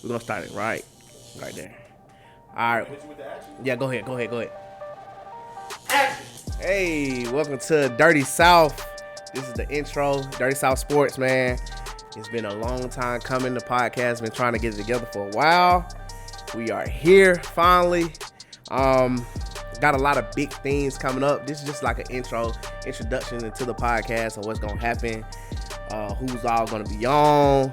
We're gonna start it right there. All right. Yeah, go ahead. Hey, welcome to Dirty South. This is the intro, Dirty South Sports, man. It's been a long time coming. The podcast been trying to get it together for a while. We are here finally. Got a lot of big things coming up. This is just like an introduction into the podcast of what's gonna happen, who's all gonna be on,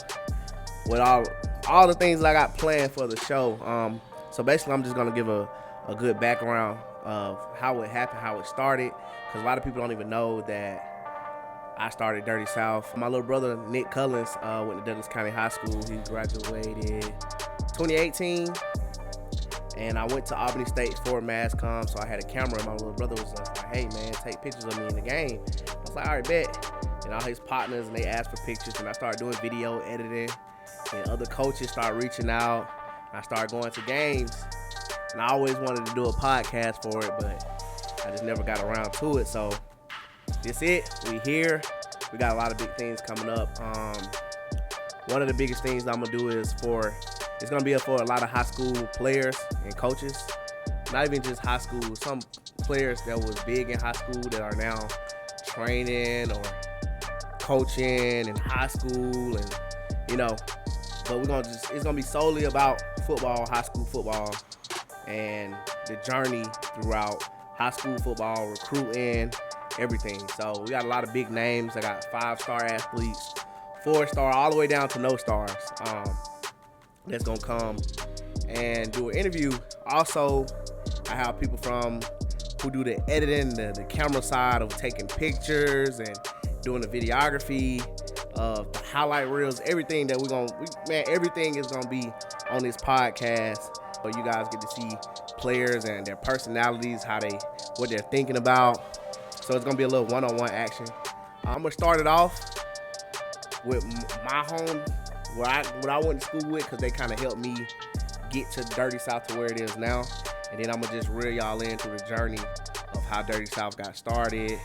with all the things I got planned for the show. So basically, I'm just gonna give a good background of how it happened, how it started, because a lot of people don't even know that I started Dirty South. My little brother, Nick Cullins, went to Douglas County High School. He graduated 2018. And I went to Albany State for MassCom, so I had a camera, and my little brother was like, hey, man, take pictures of me in the game. I was like, all right, bet. And all his partners, and they asked for pictures, and I started doing video editing, and other coaches started reaching out. I started going to games, and I always wanted to do a podcast for it, but I just never got around to it. So this it. We here. We got a lot of big things coming up. One of the biggest things I'm going to do is it's going to be for a lot of high school players and coaches. Not even just high school. Some players that was big in high school that are now training or coaching in high school, and but it's going to be solely about football, high school football, and the journey throughout high school football, recruiting, everything. So we got a lot of big names. I got 5-star athletes, 4-star, all the way down to no stars. That's gonna come and do an interview. Also, I have people who do the editing, the camera side of taking pictures and doing the videography of the highlight reels, everything that everything is gonna be on this podcast. So you guys get to see players and their personalities, what they're thinking about. So it's gonna be a little one-on-one action. I'm gonna start it off with my home, what I went to school with, because they kind of helped me get to Dirty South to where it is now. And then I'm going to just reel y'all in through the journey of how Dirty South got started,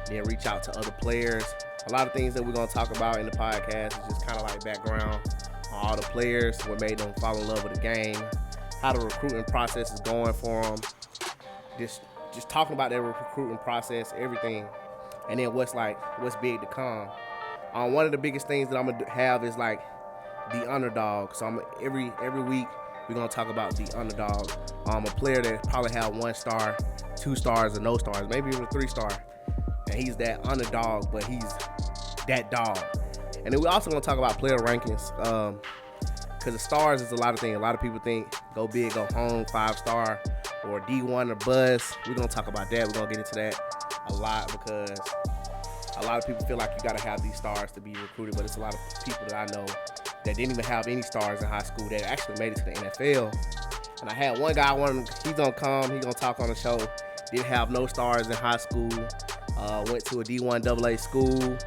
then reach out to other players. A lot of things that we're going to talk about in the podcast is just kind of like background on all the players, what made them fall in love with the game, how the recruiting process is going for them, just talking about their recruiting process, everything, and then what's big to come. One of the biggest things that I'm going to have is like the underdog. So every week we're gonna talk about the underdog. A player that probably have 1 star, 2 stars, or no stars, maybe even a 3-star, and he's that underdog, but he's that dog. And then we're also gonna talk about player rankings, because the stars is a lot of things. A lot of people think go big, go home, 5-star, or D1 or buzz. We're gonna talk about that. We're gonna get into that a lot, because a lot of people feel like you gotta have these stars to be recruited, but it's a lot of people that I know that didn't even have any stars in high school that actually made it to the NFL. And I had one guy, he's gonna come, he's gonna talk on the show, didn't have no stars in high school, went to a D1 AA school,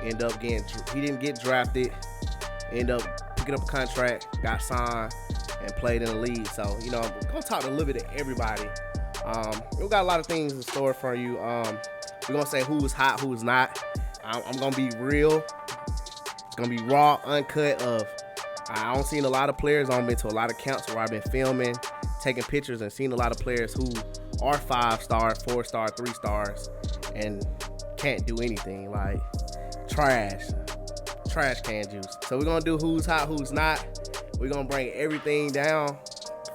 he didn't get drafted, ended up picking up a contract, got signed, and played in the league. So, I'm gonna talk a little bit to everybody. We got a lot of things in store for you. We're gonna say who's hot, who's not. I'm gonna be real. It's gonna be raw, uncut. I don't seen a lot of players. I've been to a lot of camps where I've been filming, taking pictures, and seen a lot of players who are 5-star, 4-star, 3-stars, and can't do anything. Like trash can juice. So we're gonna do who's hot, who's not. We're gonna bring everything down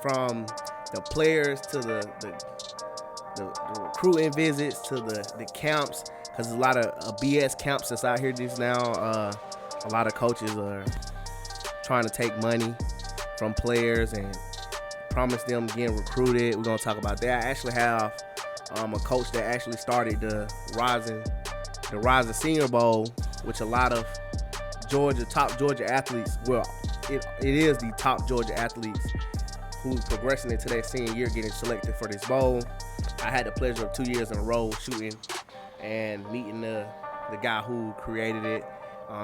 from the players to the recruiting visits to the camps, because there's a lot of BS camps that's out here just now. A lot of coaches are trying to take money from players and promise them getting recruited. We're going to talk about that. I actually have a coach that actually started the Rising Senior Bowl, which a lot of top Georgia athletes, it is the top Georgia athletes who's progressing into their senior year getting selected for this bowl. I had the pleasure of 2 years in a row shooting and meeting the guy who created it.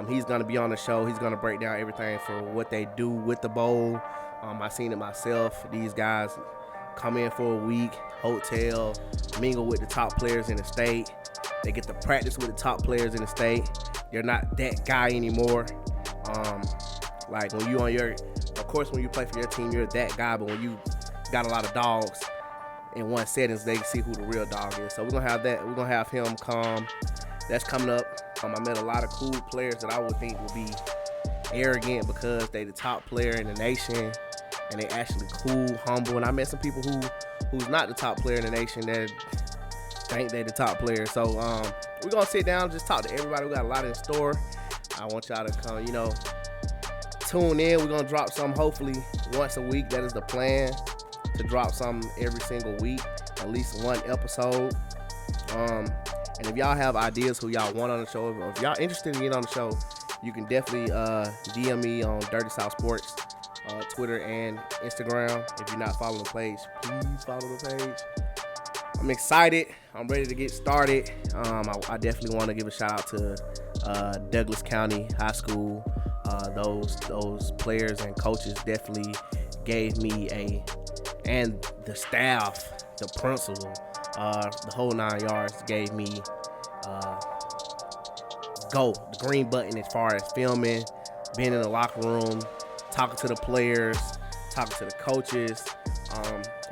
He's going to be on the show. He's going to break down everything for what they do with the bowl. I seen it myself. These guys come in for a week, hotel, mingle with the top players in the state. They get to practice with the top players in the state. You're not that guy anymore. Like when you on your course, when you play for your team, you're that guy. But when you got a lot of dogs in one settings, they can see who the real dog is. So we're gonna have that. We're gonna have him come. That's coming up. I met a lot of cool players that I would think would be arrogant because they the top player in the nation, and they actually cool, humble. And I met some people who's not the top player in the nation that think they the top player. So we're gonna sit down and just talk to everybody. We got a lot in store. I want y'all to come, tune in. We're gonna drop some hopefully once a week. That is the plan, to drop some every single week, at least one episode. And if y'all have ideas who y'all want on the show, or if y'all interested in getting on the show, you can definitely DM me on Dirty South Sports, Twitter and Instagram. If you're not following the page, please follow the page. I'm excited. I'm ready to get started. I definitely want to give a shout out to Douglas County High School. Those players and coaches definitely gave me and the staff, the principal, the whole 9 yards gave me the green button as far as filming, being in the locker room, talking to the players, talking to the coaches,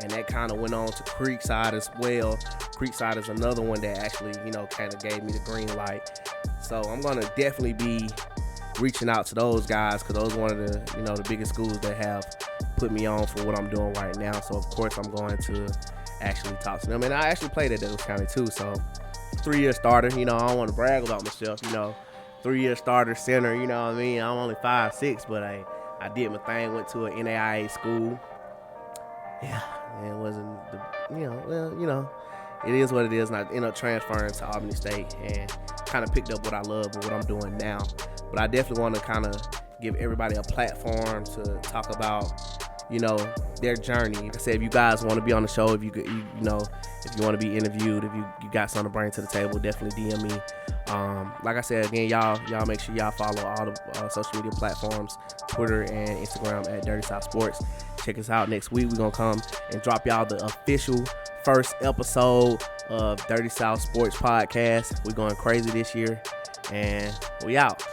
and that kind of went on to Creekside as well. Creekside is another one that actually, kind of gave me the green light. So I'm going to definitely be reaching out to those guys, because those are one of the, the biggest schools that have put me on for what I'm doing right now. So of course I'm going to actually talk to them. And I actually played at Douglas County too, so 3-year starter. I don't want to brag about myself, 3-year starter, center, you know what I mean? I'm only 5'6", but I did my thing, went to an NAIA school. Yeah, it wasn't it is what it is. And I ended up transferring to Albany State and kind of picked up what I love and what I'm doing now. But I definitely want to kind of give everybody a platform to talk about, their journey. Like I said, if you guys want to be on the show, if you if you want to be interviewed, if you got something to bring to the table, definitely DM me. Like I said, again, y'all make sure y'all follow all the social media platforms, Twitter and Instagram at Dirty South Sports. Check us out next week. We're going to come and drop y'all the official first episode of Dirty South Sports Podcast. We're going crazy this year, and we out.